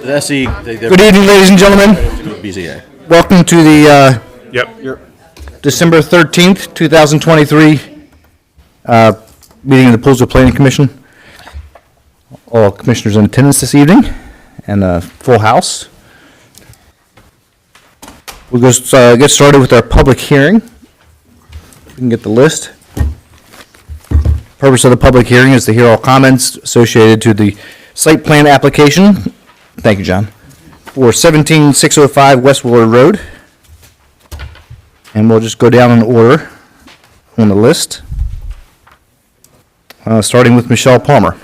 The SE. Good evening, ladies and gentlemen. BZA. Welcome to the December 13th, 2023 meeting of the Poolesville Planning Commission. All commissioners in attendance this evening and a full house. We'll just get started with our public hearing. We can get the list. Purpose of the public hearing is to hear all comments associated to the site plan application. Thank you, John. For 17605 West Willard Road. And we'll just go down in order on the list. Starting with Michelle Palmer.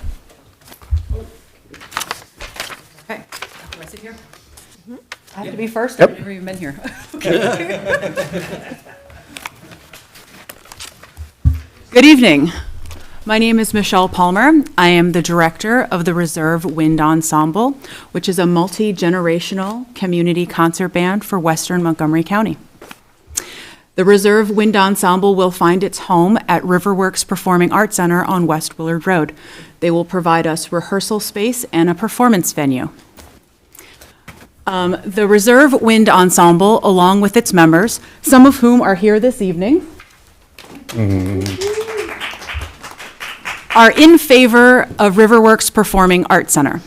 Okay, do I sit here? I have to be first? Yep. I've never even been here. Good evening. My name is Michelle Palmer. I am the director of the Reserve Wind Ensemble, which is a multi-generational community concert band for Western Montgomery County. The Reserve Wind Ensemble will find its home at Riverworks Performing Arts Center on West Willard Road. They will provide us rehearsal space and a performance venue. The Reserve Wind Ensemble, along with its members, some of whom are here this evening, are in favor of Riverworks Performing Arts Center.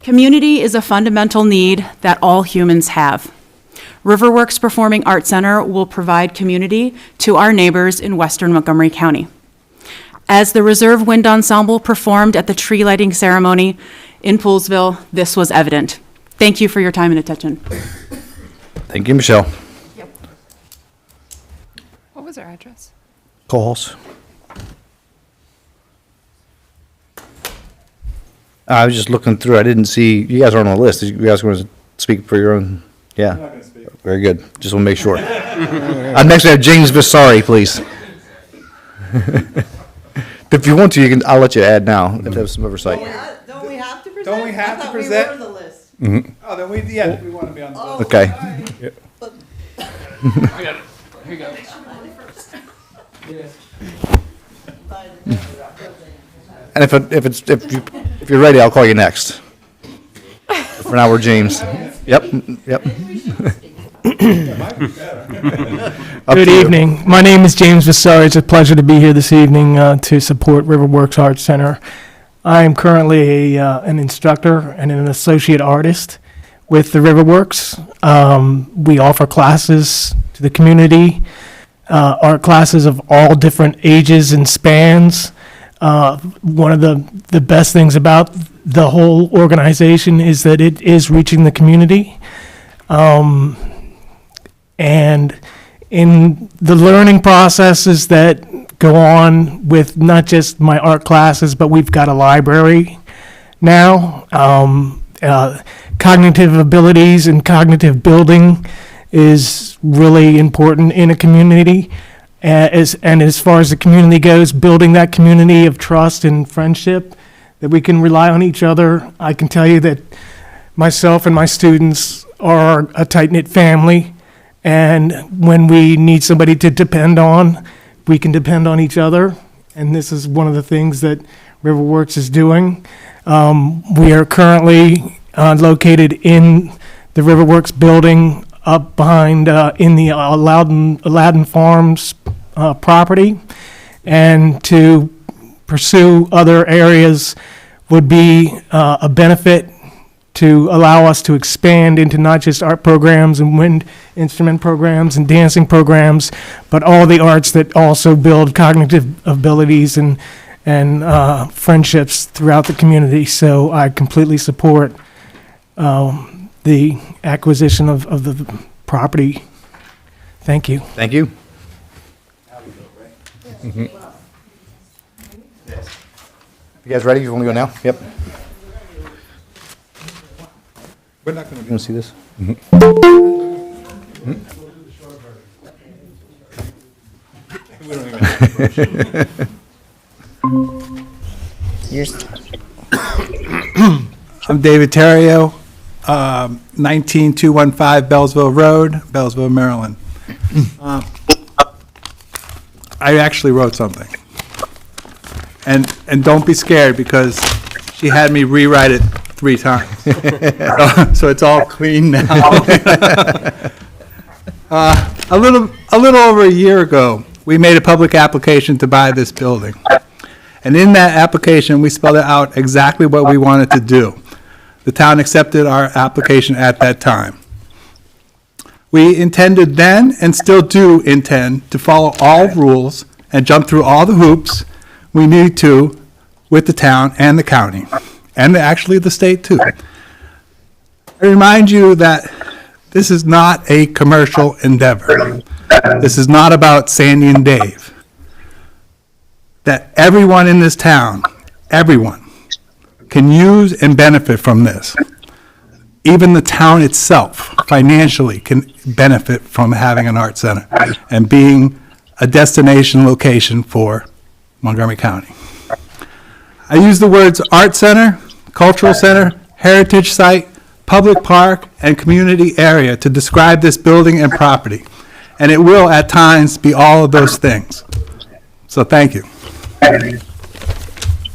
Community is a fundamental need that all humans have. Riverworks Performing Arts Center will provide community to our neighbors in Western Montgomery County. As the Reserve Wind Ensemble performed at the tree lighting ceremony in Poolesville, this was evident. Thank you for your time and attention. Thank you, Michelle. Yep. What was our address? Calls. I was just looking through. I didn't see, you guys aren't on the list. You guys going to speak for your own? Yeah. I'm not going to speak. Very good. Just want to make sure. Next we have James Vasari, please. If you want to, I'll let you add now to have some oversight. Don't we have to present? Don't we have to I present? thought we were on the list. Mm-hmm. Oh, then we want to be on the list. Okay. I got it. Here you go. And if you're ready, I'll call you next. For now, we're James. Yep. Good evening. My name is James Vasari. It's a pleasure to be here this evening to support Riverworks Arts Center. I am currently an instructor and an associate artist with the Riverworks. We offer classes to the community, art classes of all different ages and spans. One of the best things about the whole organization is that it is reaching the community. And in the learning processes that go on with not just my art classes, but we've got a library now. Cognitive abilities and cognitive building is really important in a community. As far as the community goes, building that community of trust and friendship that we can rely on each other. I can tell you that myself and my students are a tight-knit family, and when we need somebody to depend on, we can depend on each other, and this is one of the things that Riverworks is doing. We are currently located in the Riverworks building up behind in the Aladdin Farms property, and to pursue other areas would be a benefit to allow us to expand into not just art programs and wind instrument programs and dancing programs, but all the arts that also build cognitive abilities and friendships throughout the community. So I completely support the acquisition of the property. Thank you. Thank you. Mm-hmm. You guys ready? You want to go now? Yep. We're not going You want to see this? I'm David Terrio, 19215 Bellsville Road, Bellsville, Maryland. I actually wrote something. And don't be scared, because she had me rewrite it 3 times. So it's all clean now. A little over a year ago, we made a public application to buy this building. And in that application, we spelled out exactly what we wanted to do. The town accepted our application at that time. We intended then, and still do intend, to follow all rules and jump through all the hoops we need to with the town and the county, and actually the state too. I remind you that this is not a commercial endeavor. This is not about Sandy and Dave. That everyone in this town, everyone, can use and benefit from this. Even the town itself financially can benefit from having an art center and being a destination location for Montgomery County. I use the words art center, cultural center, heritage site, public park, and community area to describe this building and property. And it will at times be all of those things. So thank you.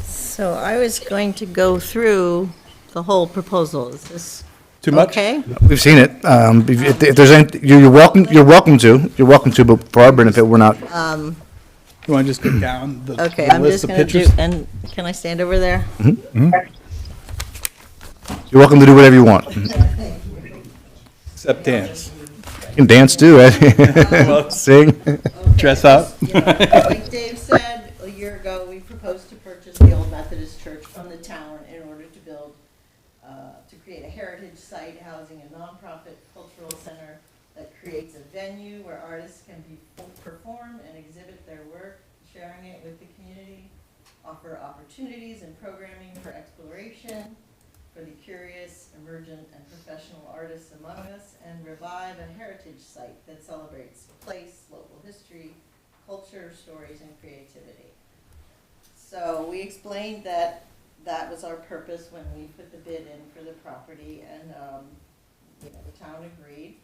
So I was going to go through the whole proposal. Is this Too much? okay? We've seen it. If there's any, you're welcome to, but for our benefit, we're not. You want to just go down the Okay, the I'm list just of going to do, pictures? and can I stand over there? You're welcome to do whatever you want. Except dance. You can dance too, right? Sing. Dress up. Like Dave said, a year ago, we proposed to purchase the old Methodist church from the town in order to build, to create a heritage site housing a nonprofit cultural center that creates a venue where artists can perform and exhibit their work, sharing it with the community, offer opportunities and programming for exploration for the curious, emergent, and professional artists among us, and revive a heritage site that celebrates place, local history, culture, stories, and creativity. So we explained that that was our purpose when we put the bid in for the property, and the town agreed.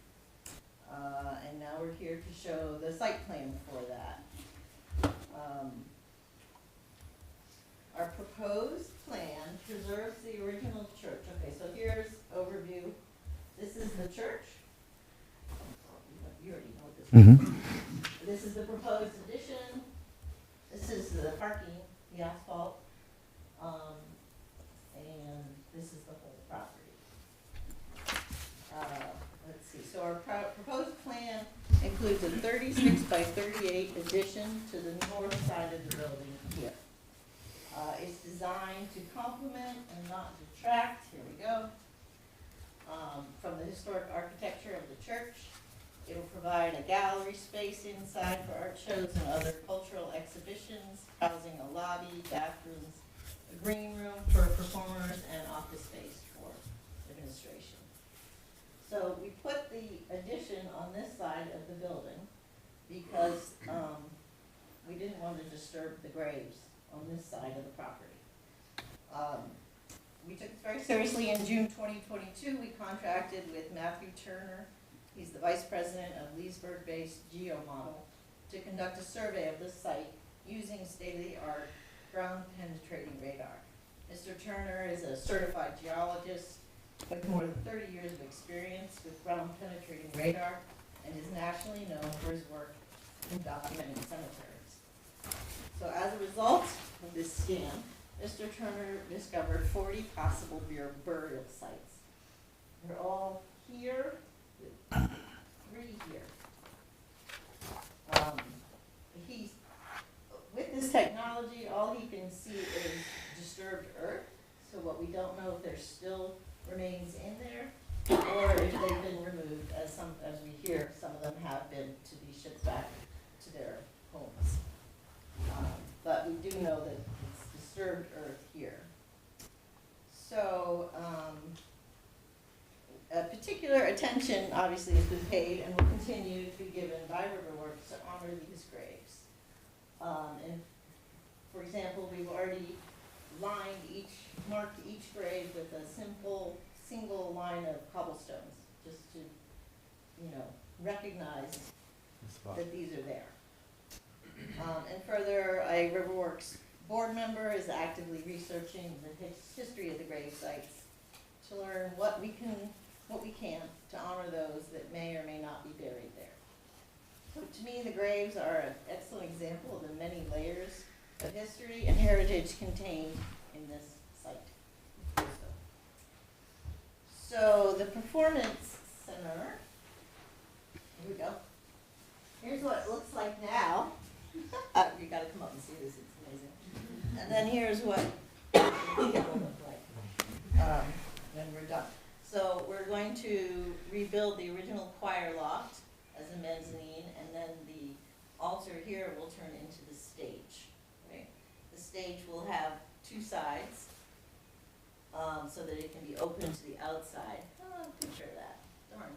And now we're here to show the site plan for that. Our proposed plan preserves the original church. Okay, so here's overview. This is the church. You already know this. This is the proposed addition. This is the parking, the asphalt. And this is the whole property. Let's see, so our proposed plan includes a 36 by 38 addition to the north side of the building here. It's designed to complement and not detract, here we go, from the historic architecture of the church. It'll provide a gallery space inside for art shows and other cultural exhibitions, housing a lobby, bathrooms, a green room for performers, and office space for administration. So we put the addition on this side of the building because we didn't want to disturb the graves on this side of the property. We took it very seriously. In June 2022, we contracted with Matthew Turner. He's the vice president of Leesburg-based GeoModel to conduct a survey of the site using state-of-the-art ground-penetrating radar. Mr. Turner is a certified geologist with more than 30 years of experience with ground-penetrating radar and is nationally known for his work in documenting cemeteries. So as a result of this scan, Mr. Turner discovered 40 possible burial sites. They're all here, 3 here. With this technology, all he can see is disturbed earth. So what we don't know if there's still remains in there or if they've been removed, as we hear, some of them have been to be shipped back to their homes. But we do know that it's disturbed earth here. So particular attention obviously has been paid and will continue to be given by Riverworks to honor these graves. And for example, we've already marked each grave with a single line of cobblestones, just to, recognize that these are there. And further, a Riverworks board member is actively researching the history of the grave sites to learn what we can to honor those that may or may not be buried there. So to me, the graves are an excellent example of the many layers of history and heritage contained in this site. So the Performance Center, here we go. Here's what it looks like now. You gotta come up and see this, it's amazing. And then here's what I think it will look like when we're done. So we're going to rebuild the original choir loft as a mezzanine, and then the altar here will turn into the stage. Right? The stage will have two sides, so that it can be open to the outside. Oh, picture of that. Darn.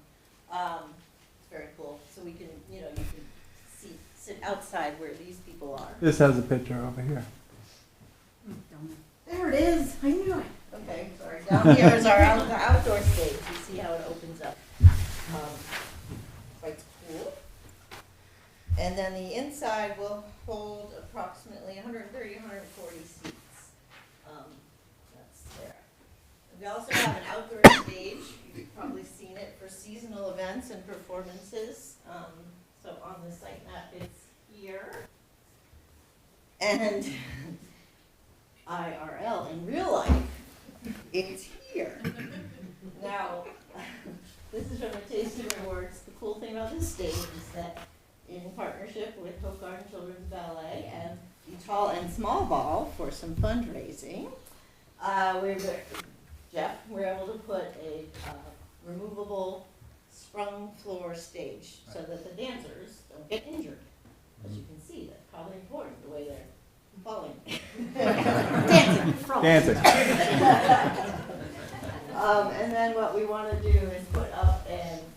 It's very cool. So we can, you can sit outside where these people are. This has a picture over here. There it is. I knew it. Okay, sorry. Down here is our outdoor stage. You see how it opens up. Quite cool. And then the inside will hold approximately 130, 140 seats. That's there. We also have an outdoor stage. You've probably seen it for seasonal events and performances. So on the site map, it's here. And IRL, in real life, it's here. Now, this is from the Tasting Awards. The cool thing about this stage is that in partnership with Hope Garden Children's Ballet and the Tall and Small Ball for some fundraising, we're able to put a removable sprung floor stage so that the dancers don't get injured. As you can see, that's probably important, the way they're falling. Dancing. And then what we want to do is put up a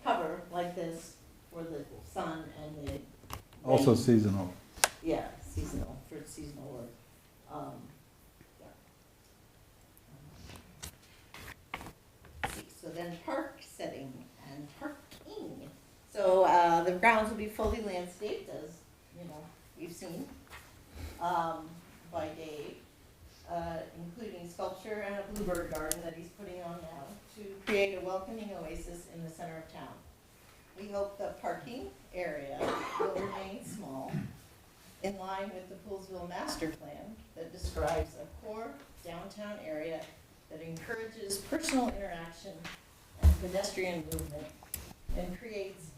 cover like this for the sun and the Also seasonal. yeah, seasonal, for seasonal work. So then park setting and parking. So the grounds will be fully landscaped, as you've seen by Dave, including sculpture and a bluebird garden that he's putting on now to create a welcoming oasis in the center of town. We hope the parking area will remain small, in line with the Poolesville master plan that describes a core downtown area that encourages personal interaction and pedestrian movement and creates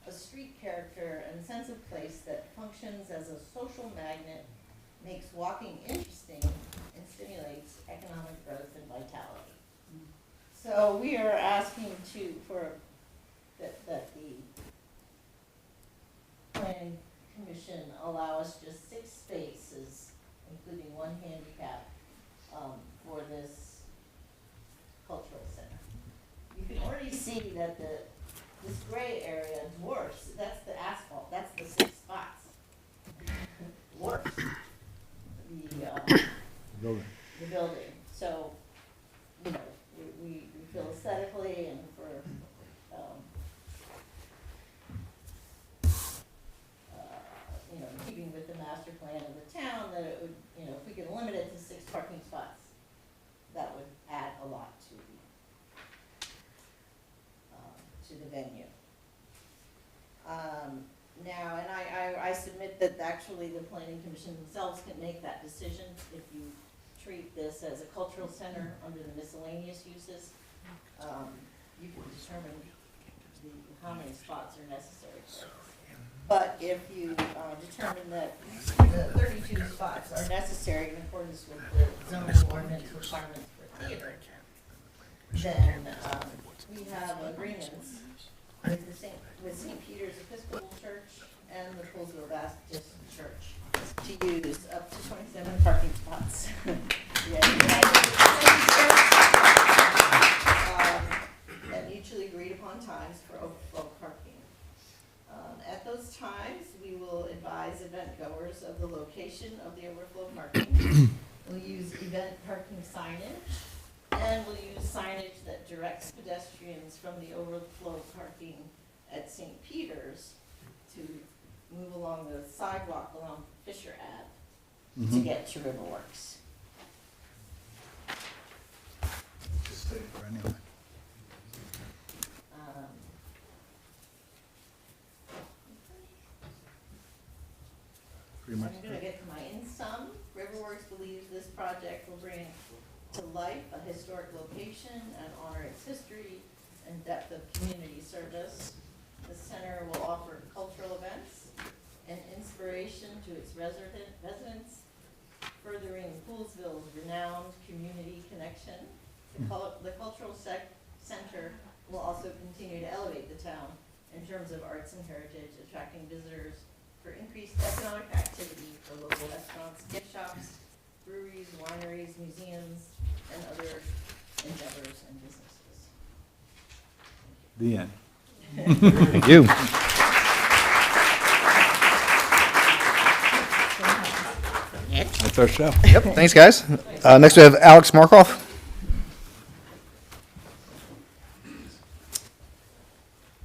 a street character and sense of place that functions as a social magnet, makes walking interesting, and stimulates economic growth and vitality. So we are asking that the planning commission allow us just 6 spaces, including 1 handicap, for this cultural center. You can already see that this gray area dwarfs, that's the asphalt, that's the 6 spots. Dwarfs the building. So, we feel aesthetically and for, keeping with the master plan of the town, that it would, if we could limit it to 6 parking spots, that would add a lot to the venue. Now, and I submit that actually the planning commission themselves can make that decision if you treat this as a cultural center under the miscellaneous uses. You can determine how many spots are necessary for this. But if you determine that the 32 spots are necessary in accordance with the zoning ordinance requirements for theater, then we have agreements with St. Peter's Episcopal Church and the Poolesville Baptist Church to use up to 27 parking spots. At mutually agreed upon times for overflow parking. At those times, we will advise event goers of the location of the overflow parking. We'll use event parking signage, and we'll use signage that directs pedestrians from the overflow parking at St. Peter's to move along the sidewalk along Fisher Ave to get to Riverworks. I'm gonna get to my in sum. Riverworks believes this project will bring to life a historic location and honor its history and depth of community service. The center will offer cultural events and inspiration to its residents, furthering Poolesville's renowned community connection. The cultural center will also continue to elevate the town in terms of arts and heritage, attracting visitors for increased economic activity for local restaurants, gift shops, breweries, wineries, museums, and other endeavors and businesses. The end. Thank you. That's our show. Yep, thanks, guys. Next we have Alex Markoff.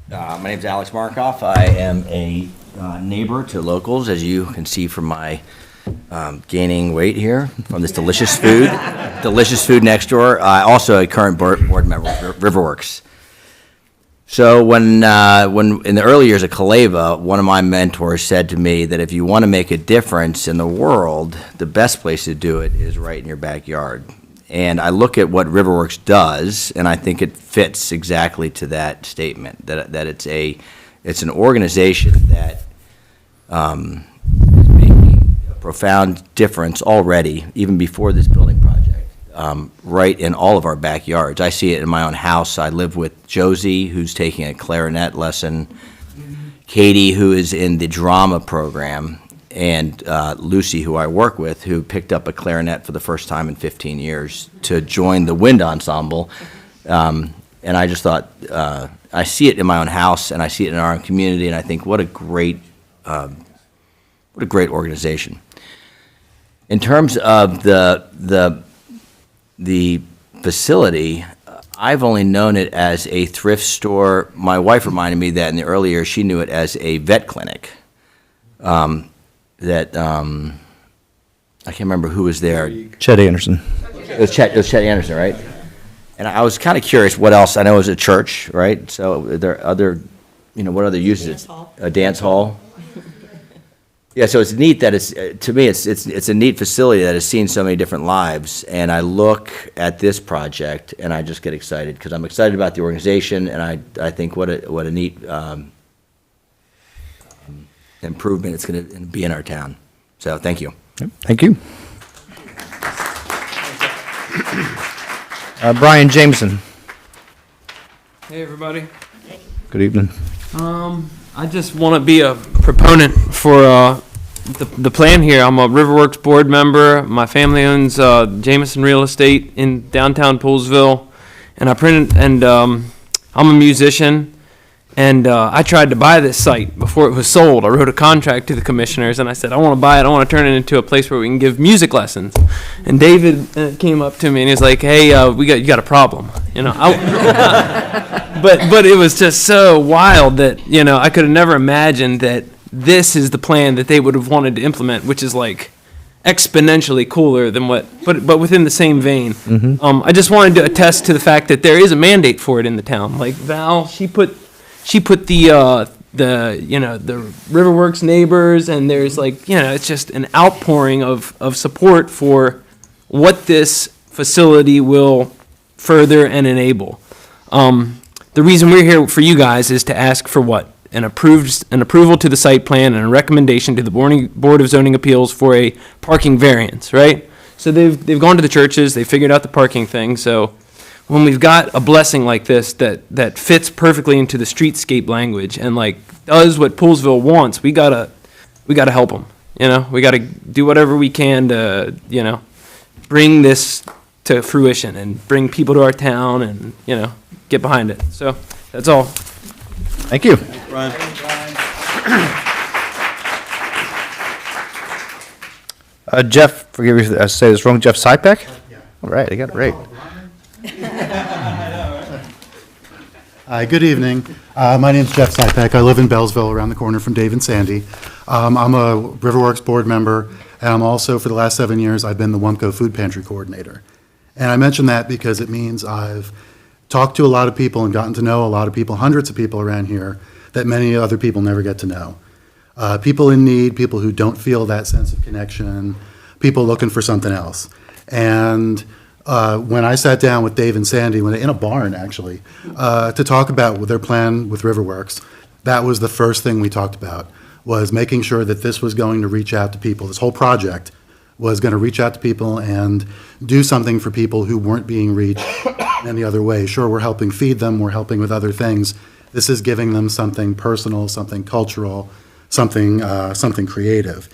My name's Alex Markoff. I am a neighbor to locals, as you can see from my gaining weight here from this delicious food next door. Also a current board member of Riverworks. So when in the early years of Kaleva, one of my mentors said to me that if you want to make a difference in the world, the best place to do it is right in your backyard. And I look at what Riverworks does, and I think it fits exactly to that statement, that it's an organization that is making a profound difference already, even before this building project, right in all of our backyards. I see it in my own house. I live with Josie, who's taking a clarinet lesson, Katie, who is in the drama program, and Lucy, who I work with, who picked up a clarinet for the first time in 15 years to join the wind ensemble. And I just thought, I see it in my own house, and I see it in our own community, and I think, what a great organization. In terms of the facility, I've only known it as a thrift store. My wife reminded me that in the early years, she knew it as a vet clinic. I can't remember who was there. Chet Anderson. It was Chet Anderson, right? And I was kind of curious what else. I know it was a church, right? So are there other, what other uses? Dance hall. A dance hall? Yeah, so it's neat that to me, it's a neat facility that has seen so many different lives. And I look at this project and I just get excited because I'm excited about the organization, and I think what a neat improvement it's going to be in our town. So thank you. Yep, thank you. Brian Jameson. Hey, everybody. Good evening. I just want to be a proponent for the plan here. I'm a Riverworks board member. My family owns Jameson Real Estate in downtown Poolesville, and I'm a musician. And I tried to buy this site before it was sold. I wrote a contract to the commissioners, and I said, I want to buy it. I want to turn it into a place where we can give music lessons. And David came up to me, and he's like, hey, you got a problem. But it was just so wild that, I could have never imagined that this is the plan that they would have wanted to implement, which is like exponentially cooler than but within the same vein. I just wanted to attest to the fact that there is a mandate for it in the town. Like Val, she put the Riverworks neighbors, and there's it's just an outpouring of support for what this facility will further and enable. The reason we're here for you guys is to ask for what? An approval to the site plan and a recommendation to the Board of Zoning Appeals for a parking variance, right? So they've gone to the churches, they figured out the parking thing, so when we've got a blessing like this that fits perfectly into the streetscape language and does what Poolesville wants, we gotta help them. We gotta do whatever we can to bring this to fruition and bring people to our town and get behind it. So that's all. Thank you. Jeff, forgive me if I say this wrong, Jeff Sypek? Yeah. All right, I got it right. Hi, good evening. My name's Jeff Sypek. I live in Bellsville, around the corner from Dave and Sandy. I'm a Riverworks board member, and I'm also, for the last 7 years, I've been the WUMCO food pantry coordinator. And I mention that because it means I've talked to a lot of people and gotten to know a lot of people, hundreds of people around here, that many other people never get to know. People in need, people who don't feel that sense of connection, people looking for something else. And when I sat down with Dave and Sandy, in a barn actually, to talk about their plan with Riverworks, that was the first thing we talked about, was making sure that this was going to reach out to people. This whole project was going to reach out to people and do something for people who weren't being reached any other way. Sure, we're helping feed them, we're helping with other things. This is giving them something personal, something cultural, something creative.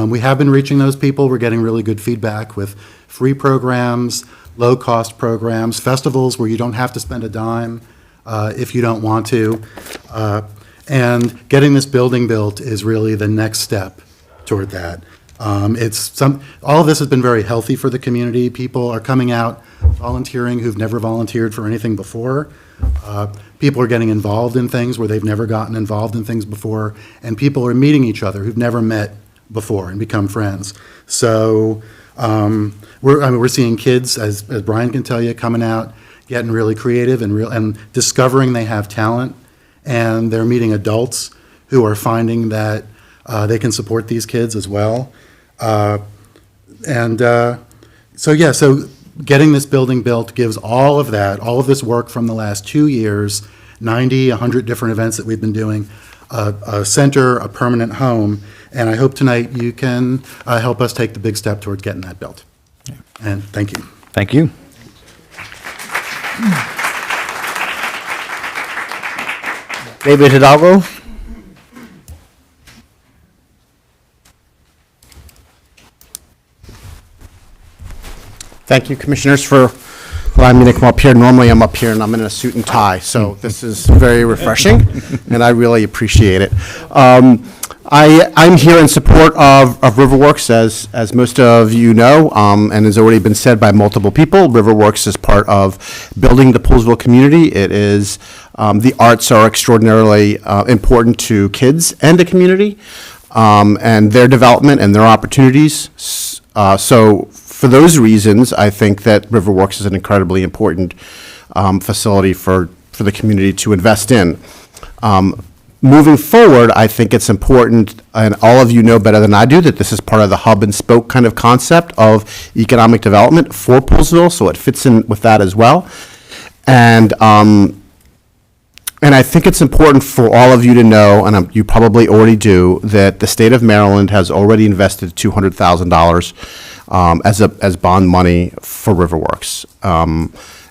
We have been reaching those people. We're getting really good feedback with free programs, low-cost programs, festivals where you don't have to spend a dime if you don't want to. And getting this building built is really the next step toward that. All of this has been very healthy for the community. People are coming out volunteering who've never volunteered for anything before. People are getting involved in things where they've never gotten involved in things before, and people are meeting each other who've never met before and become friends. So we're seeing kids, as Brian can tell you, coming out, getting really creative and discovering they have talent, and they're meeting adults who are finding that they can support these kids as well. So getting this building built gives all of this work from the last 2 years, 90, 100 different events that we've been doing, a center, a permanent home, and I hope tonight you can help us take the big step towards getting that built. And thank you. Thank you. David Hidalgo? Thank you, Commissioners, for allowing me to come up here. Normally, I'm up here and I'm in a suit and tie, so this is very refreshing, and I really appreciate it. I'm here in support of Riverworks, as most of you know, and has already been said by multiple people. Riverworks is part of building the Poolesville community. It is, the arts are extraordinarily important to kids and the community, and their development and their opportunities. So for those reasons, I think that Riverworks is an incredibly important facility for the community to invest in. Moving forward, I think it's important, and all of you know better than I do, that this is part of the hub and spoke kind of concept of economic development for Poolesville, so it fits in with that as well. And I think it's important for all of you to know, and you probably already do, that the state of Maryland has already invested $200,000 as bond money for Riverworks.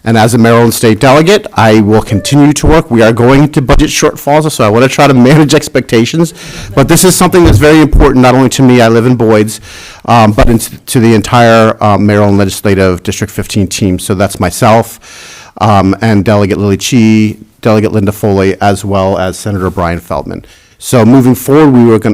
And as a Maryland State delegate, I will continue to work. We are going into budget shortfalls, so I want to try to manage expectations. But this is something that's very important, not only to me, I live in Boyd's, but to the entire Maryland Legislative District 15 team. So that's myself and Delegate Lily Chee, Delegate Linda Foley, as well as Senator Brian Feldman. So moving forward,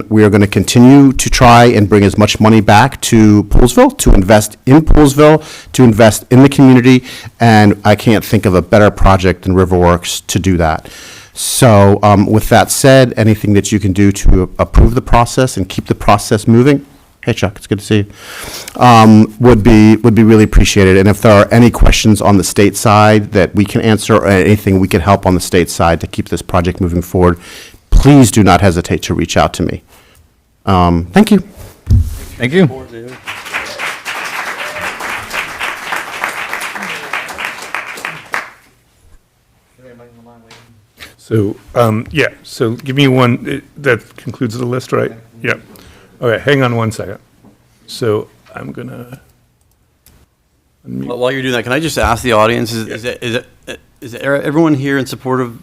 we are going to continue to try and bring as much money back to Poolesville, to invest in Poolesville, to invest in the community, and I can't think of a better project than Riverworks to do that. So with that said, anything that you can do to approve the process and keep the process moving, hey Chuck, it's good to see you, would be really appreciated. And if there are any questions on the state side that we can answer, or anything we can help on the state side to keep this project moving forward, please do not hesitate to reach out to me. Thank you. Thank you. So, so give me one, that concludes the list, right? Yeah. Okay, hang on 1 second. So I'm gonna unmute. While you're doing that, can I just ask the audience, is everyone here in support of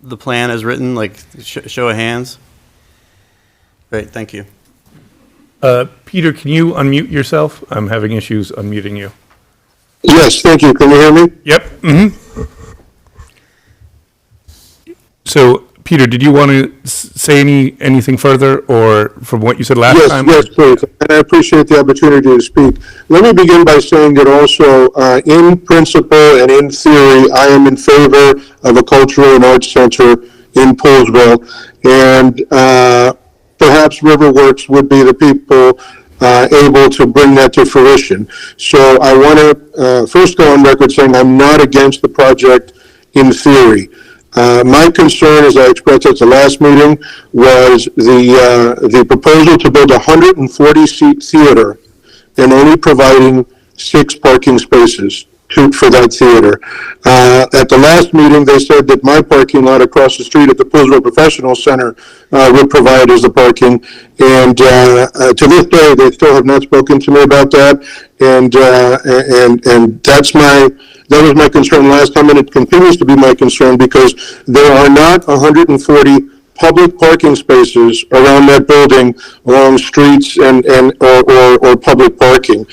the plan as written, like show of hands? Great, thank you. Peter, can you unmute yourself? I'm having issues unmuting you. Yes, thank you. Can you hear me? Yep. Mm-hmm. So, Peter, did you want to say anything further, or from what you said last time? Yes, please. And I appreciate the opportunity to speak. Let me begin by saying that also, in principle and in theory, I am in favor of a cultural and arts center in Poolesville, and perhaps Riverworks would be the people able to bring that to fruition. So I want to first go on record saying I'm not against the project in theory. My concern, as I expressed at the last meeting, was the proposal to build a 140-seat theater and only providing 6 parking spaces for that theater. At the last meeting, they said that my parking lot across the street at the Poolesville Professional Center would provide as the parking. And to this day, they still have not spoken to me about that. And that was my concern last time, and it continues to be my concern because there are not 140 public parking spaces around that building, along streets or public parking.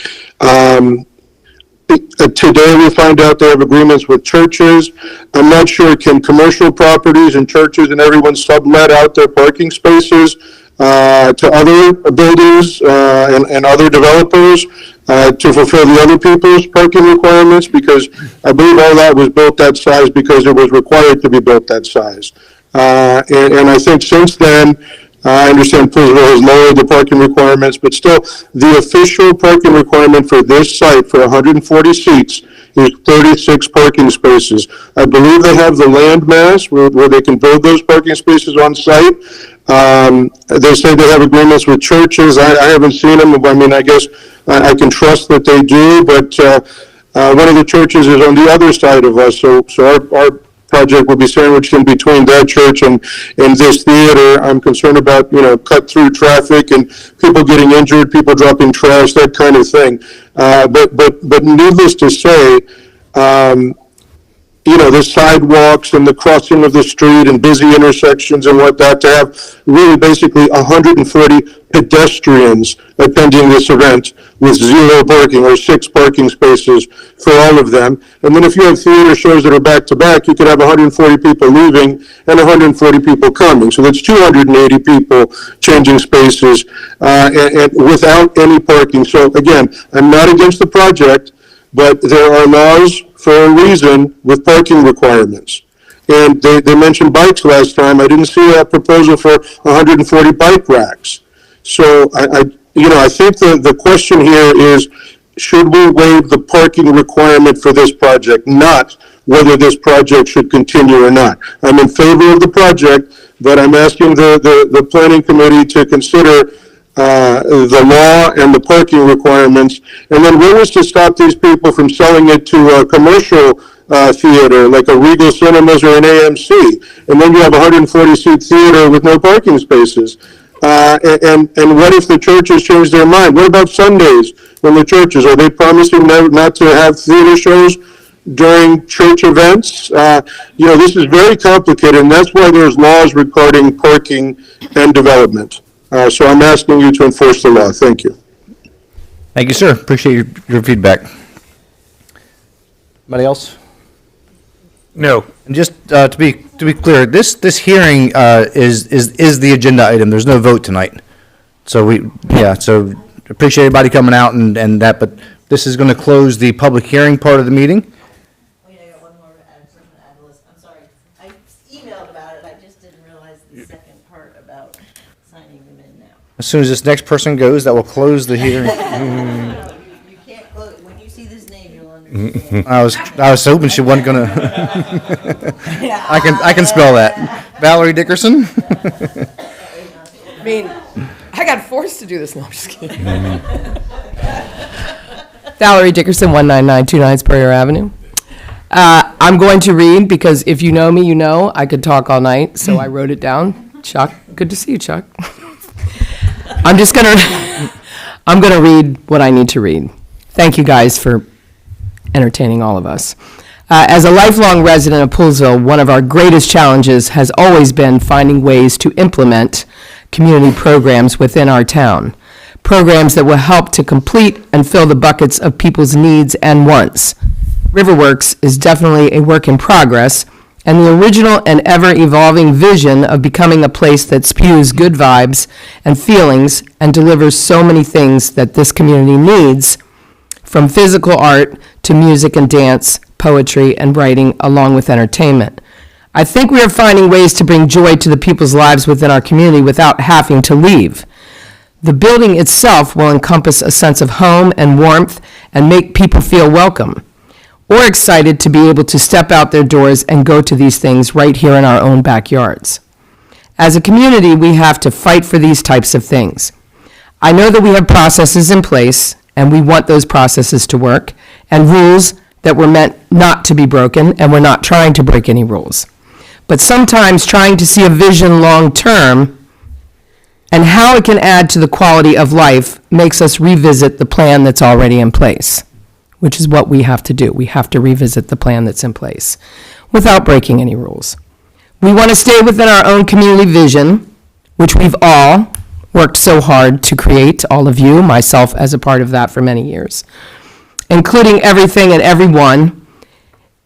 Today we find out they have agreements with churches. I'm not sure, can commercial properties and churches and everyone sublet out their parking spaces to other buildings and other developers to fulfill the other people's parking requirements? Because I believe all that was built that size because it was required to be built that size. And I think since then, I understand Poolesville has lowered the parking requirements, but still, the official parking requirement for this site for 140 seats is 36 parking spaces. I believe they have the land mass where they can build those parking spaces on site. They say they have agreements with churches. I haven't seen them. I mean, I guess I can trust that they do, but one of the churches is on the other side of us, so our project will be sandwiched in between that church and this theater. I'm concerned about, cut through traffic and people getting injured, people dropping trash, that kind of thing. But needless to say, the sidewalks and the crossing of the street and busy intersections and whatnot, to have really basically 140 pedestrians attending this event with 0 parking or 6 parking spaces for all of them. And then if you have theater shows that are back to back, you could have 140 people leaving and 140 people coming. So that's 280 people changing spaces and without any parking. So again, I'm not against the project, but there are laws for a reason with parking requirements. And they mentioned bikes last time. I didn't see a proposal for 140 bike racks. So I think the question here is, should we waive the parking requirement for this project, not whether this project should continue or not. I'm in favor of the project, but I'm asking the planning committee to consider the law and the parking requirements, and then what was to stop these people from selling it to a commercial theater, like a Regal Cinemas or an AMC, and then you have a 140-seat theater with no parking spaces. And what if the churches change their mind? What about Sundays when the churches, are they promising not to have theater shows during church events? This is very complicated, and that's why there's laws regarding parking and development. So I'm asking you to enforce the law. Thank you. Thank you, sir. Appreciate your feedback. Anybody else? No. And just to be clear, this hearing is the agenda item. There's no vote tonight. So so appreciate everybody coming out and that, but this is going to close the public hearing part of the meeting. Wait, I got one more something to add to the list. I'm sorry. I emailed about it. I just didn't realize the second part about signing them in now. As soon as this next person goes, that will close the hearing. No, you can't close. When you see this name, you'll understand. I was hoping she wasn't gonna. I can spell that. Valerie Dickerson. I mean, I got forced to do this. No, I'm just kidding. Valerie Dickerson, 19929 Spurrier Avenue. I'm going to read because if you know me, you know I could talk all night, so I wrote it down. Chuck, good to see you, Chuck. I'm gonna read what I need to read. Thank you guys for entertaining all of us. As a lifelong resident of Poolesville, one of our greatest challenges has always been finding ways to implement community programs within our town. Programs that will help to complete and fill the buckets of people's needs and wants. Riverworks is definitely a work in progress, and the original and ever-evolving vision of becoming a place that spews good vibes and feelings and delivers so many things that this community needs, from physical art to music and dance, poetry and writing, along with entertainment. I think we are finding ways to bring joy to the people's lives within our community without having to leave. The building itself will encompass a sense of home and warmth and make people feel welcome or excited to be able to step out their doors and go to these things right here in our own backyards. As a community, we have to fight for these types of things. I know that we have processes in place, and we want those processes to work, and rules that were meant not to be broken, and we're not trying to break any rules. But sometimes trying to see a vision long-term and how it can add to the quality of life makes us revisit the plan that's already in place, which is what we have to do. We have to revisit the plan that's in place without breaking any rules. We want to stay within our own community vision, which we've all worked so hard to create, all of you, myself as a part of that for many years, including everything and everyone,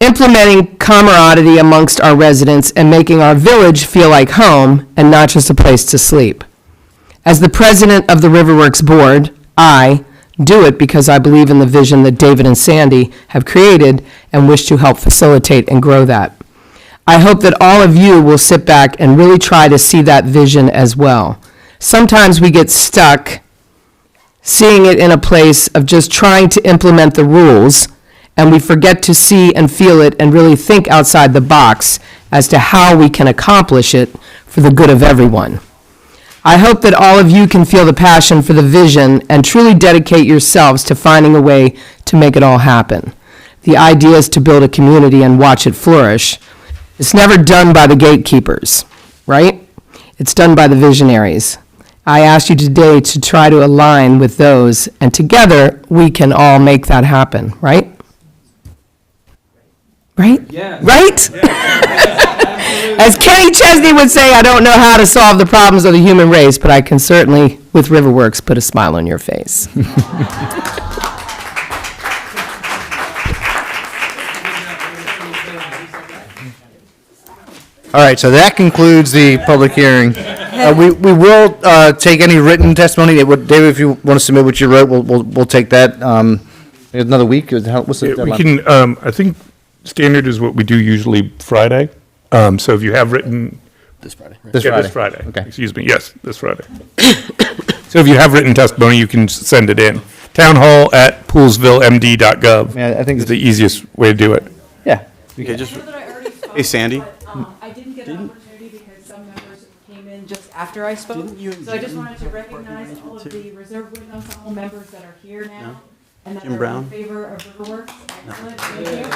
implementing camaraderie amongst our residents and making our village feel like home and not just a place to sleep. As the president of the Riverworks Board, I do it because I believe in the vision that David and Sandy have created and wish to help facilitate and grow that. I hope that all of you will sit back and really try to see that vision as well. Sometimes we get stuck seeing it in a place of just trying to implement the rules, and we forget to see and feel it and really think outside the box as to how we can accomplish it for the good of everyone. I hope that all of you can feel the passion for the vision and truly dedicate yourselves to finding a way to make it all happen. The idea is to build a community and watch it flourish. It's never done by the gatekeepers, right? It's done by the visionaries. I ask you today to try to align with those, and together we can all make that happen, right? Right? Yeah. Right? As Kenny Chesney would say, I don't know how to solve the problems of the human race, but I can certainly, with Riverworks, put a smile on your face. All right, so that concludes the public hearing. We will take any written testimony. David, if you want to submit what you wrote, we'll take that. Another week? What's the We deadline? can, I think standard is what we do usually Friday. So if you have written. This Friday. Right? This Yeah, Friday. this Friday. Okay. Excuse me, yes, this Friday. So if you have written testimony, you can send it in. townhall@poolesvillemd.gov Yeah, I think is the easiest way to do it. Yeah. Okay, just, hey, Sandy. I didn't get an opportunity because some members came in just after I spoke. So I just wanted to recognize all of the reserve witness ensemble members that are here now. And that Jim are Brown? in favor of Riverworks. Excellent, thank you.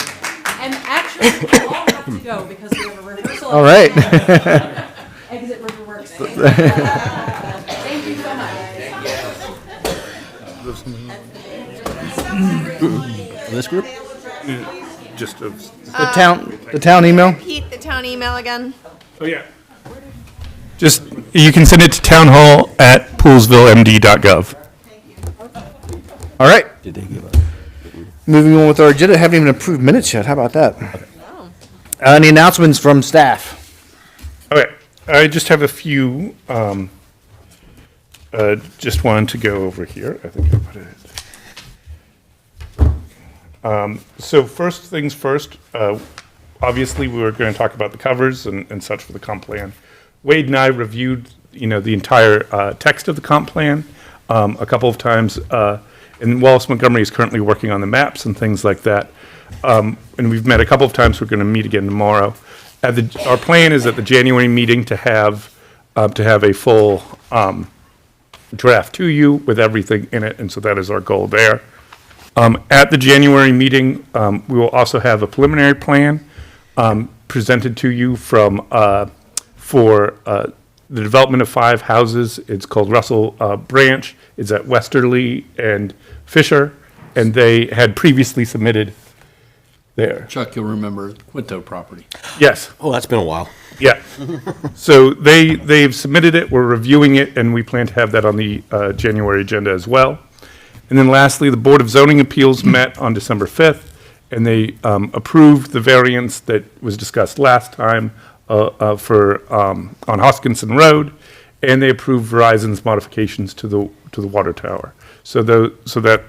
And actually, we all have to go because we have a rehearsal. All right. Exit Riverworks. Thank you so much. This group? Just of, The town email? Repeat the town email again. oh, yeah. Just, you can send it to townhall@poolesvillemd.gov. All right. Did they give us? Moving on with our agenda, haven't even approved minutes yet. How about that? Any announcements from staff? Okay, I just have a few, just wanted to go over here. I think I put it. So first things first, obviously, we were going to talk about the covers and such for the comp plan. Wade and I reviewed, the entire text of the comp plan a couple of times, and Wallace Montgomery is currently working on the maps and things like that. And we've met a couple of times. We're going to meet again tomorrow. Our plan is at the January meeting to have a full draft to you with everything in it, and so that is our goal there. At the January meeting, we will also have a preliminary plan presented to you for the development of 5 houses. It's called Russell Branch. It's at Westerly and Fisher, and they had previously submitted there. Chuck, you'll remember Quinto property. Yes. Oh, that's been a while. Yeah. So they've submitted it, we're reviewing it, and we plan to have that on the January agenda as well. And then lastly, the Board of Zoning Appeals met on December 5th, and they approved the variance that was discussed last time on Hoskinson Road, and they approved Verizon's modifications to the water tower. So that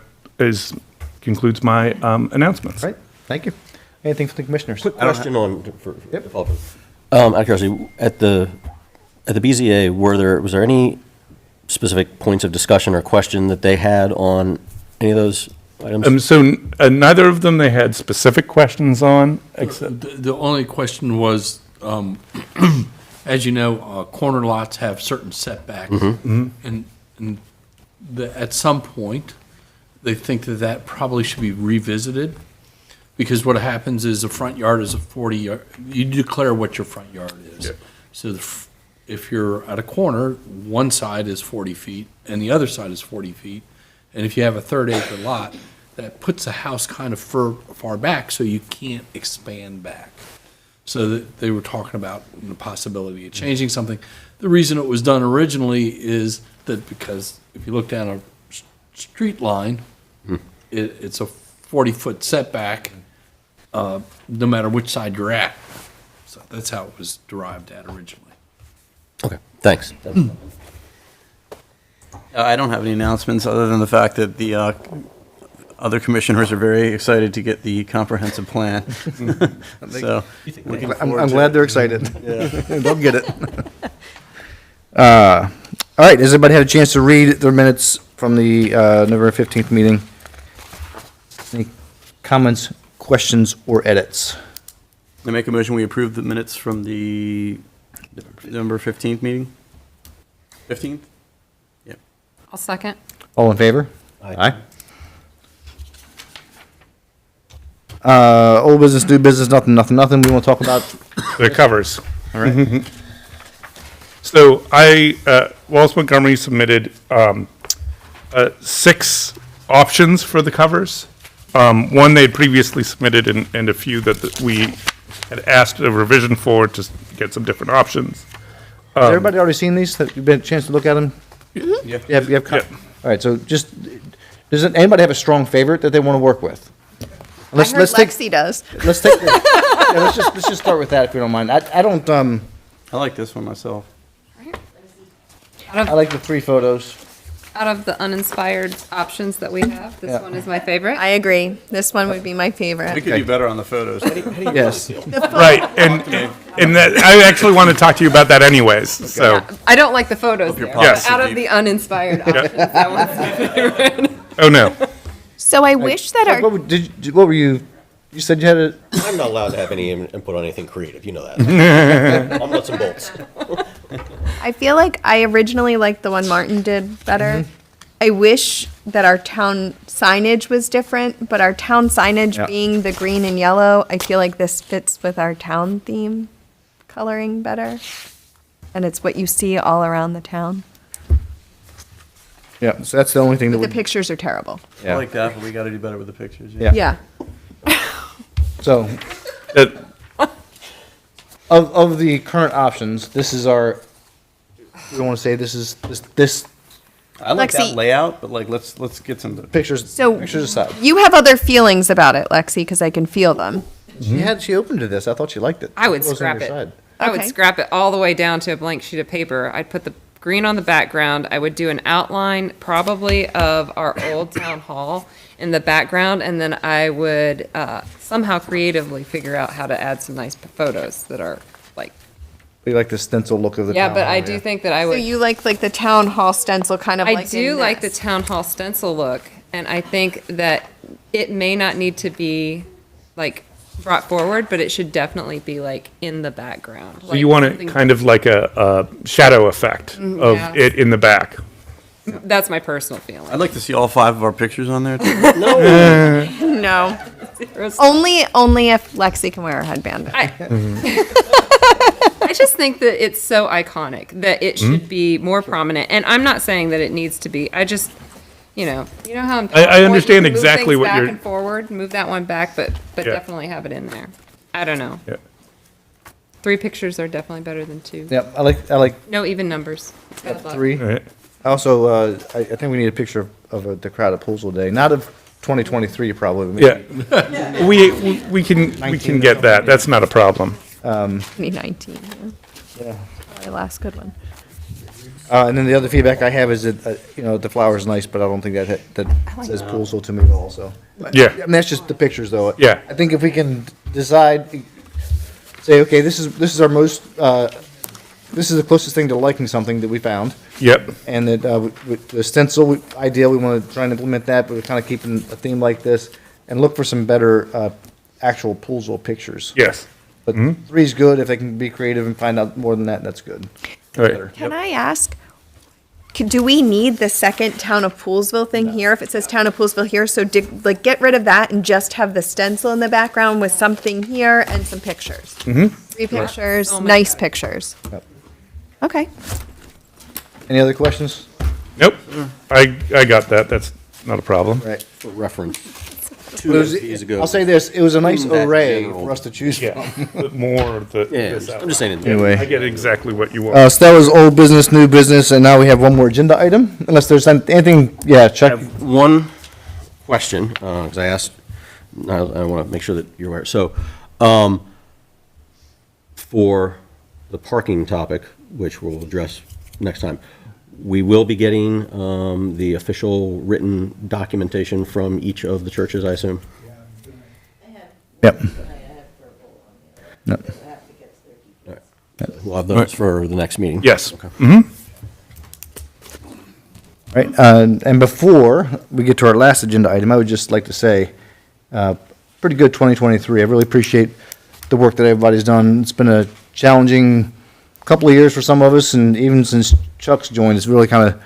concludes my announcements. Right. Thank you. Anything from the commissioners? Question on, for out of curiosity, at the BZA, was there any specific points of discussion or question that they had on any of those items? So neither of them they had specific questions on, except, The only question was, as you know, corner lots have certain setbacks. And at some point, they think that that probably should be revisited. Because what happens is the front yard is a 40-yard, you declare what your front yard is. Yeah. So if you're at a corner, one side is 40 feet and the other side is 40 feet. And if you have a 3rd-acre lot, that puts the house kind of far back, so you can't expand back. So that they were talking about the possibility of changing something. The reason it was done originally is that because if you look down a street line, it's a 40-foot setback, no matter which side you're at. So that's how it was derived at originally. Okay, thanks. I don't have any announcements other than the fact that the other commissioners are very excited to get the comprehensive plan. So, looking forward I'm to glad it. they're excited. Yeah. They'll get it. All right, has everybody had a chance to read their minutes from the November 15th meeting? Any comments, questions, or edits? I make a motion, we approve the minutes from the November 15th meeting? 15th? I'll second. All in favor? Aye. Old business, new business, nothing. We want to talk about. the covers. All right. So Wallace Montgomery submitted 6 options for the covers. One they'd previously submitted and a few that we had asked a revision for to get some different options. Has everybody already seen these? Have you had a chance to look at them? Yeah. You have all right, so does anybody have a strong favorite that they want to work with? Let's take Lexi does. let's take let's just start with that if you don't mind. I don't I like this one myself. I like the 3 photos. Out of the uninspired options that we have, this Yeah. one is my favorite. I agree. This one would be my We favorite. could do better on the photos. Yes. Right, and that, I actually want to talk to you about that anyways, so. I don't like the photos there, Yes. but out of the uninspired options, that one's my favorite. Oh, no. So I wish that our, What were you? You said you had a. I'm not allowed to have any input on anything creative, you know that. I'm nuts and bolts. I feel like I originally liked the one Martin did better. I wish that our town signage was different, but our town signage Yeah. being the green and yellow, I feel like this fits with our town theme coloring better. And it's what you see all around the town. Yeah, so that's the only thing that The would. pictures are terrible. I Yeah. like that, but we got to do better with the pictures. Yeah. Yeah. So, That- of the current options, this is our. We don't want to say this is this I like Lexi- that layout, but like let's get some. pictures. So- pictures aside. You have other feelings about it, Lexi, because I can feel them. She opened to this. I thought she liked it. I would It was on scrap your it. side. I would Okay. scrap it all the way down to a blank sheet of paper. I'd put the green on the background. I would do an outline probably of our old town hall in the background, and then I would somehow creatively figure out how to add some nice photos that are like, We like the stencil look of the. yeah, town but I hall, do yeah. think that I So would. you like the town hall stencil kind of I like do in like the this. town hall stencil look, and I think that it may not need to be like brought forward, but it should definitely be like in the background. So you want it kind of like a shadow effect of yeah. it in the back. That's my personal feeling. I'd like to see all 5 of our pictures on there. Too. No. Only if Lexi can wear her headband. I just think that it's so iconic that it Hmm? should be more prominent. And I'm not saying that it needs to be. I just, you know how I'm. I understand you move exactly things what back you're- and forward, move that one back, but Yeah. definitely have it in there. I don't know. Yeah. 3 pictures are definitely better than 2. Yep, I like No even numbers. Bad luck. 3. All right. Also, I think we need a picture of the crowd at Poolesville Day, not of 2023 probably. Yeah. We can get that. That's not a problem. 2019. Yeah. My last good one. And then the other feedback I have is that, the flower's nice, but I don't think that says Poolesville to me at all, so. Yeah. I mean, that's just the pictures, though. Yeah. I think if we can decide, say, okay, this is our most this is the closest thing to liking something that we found. Yep. And that, with the stencil idea, we want to try and implement that, but we're kind of keeping a theme like this and look for some better, actual Poolesville pictures. Yes. But three's good. If they can be creative and find out more than that, that's good. Right. Better. Can I ask, do we need the second Town of Poolesville thing here? If it says Town of Poolesville here, so get rid of that and just have the stencil in the background with something here and some pictures. Mm-hmm. 3 pictures, Oh my nice God. pictures. Yep. Okay. Any other questions? Nope. I got that. That's not a problem. Right. For reference. It was- Is a good I'll say this, it was a nice That array general- for us to choose Yeah. from. But more the. Yeah, this I'm just saying. outline. Anyway. I get exactly what you want. So that was old business, new business, and now we have one more agenda item, unless there's anything, yeah, I Chuck. have one question, because I asked, I want to make sure that you're aware. So, for the parking topic, which we'll address next time, we will be getting the official written documentation from each of the churches, I assume? Yep. Yep. We'll have those for the next meeting? Yes. Okay. Mm-hmm. Right, and before we get to our last agenda item, I would just like to say, pretty good 2023. I really appreciate the work that everybody's done. It's been a challenging couple of years for some of us, and even since Chuck's joined, it's really kind of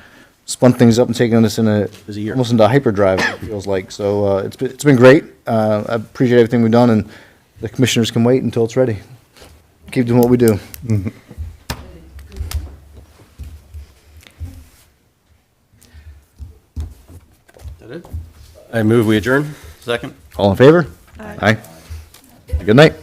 spun things up and taken us in Busy year. almost into hyperdrive, it feels like. So it's been great. I appreciate everything we've done, and the commissioners can wait until it's ready. Keep doing what we do. That it? I move we adjourn. Second? All in favor? Aye. Good night.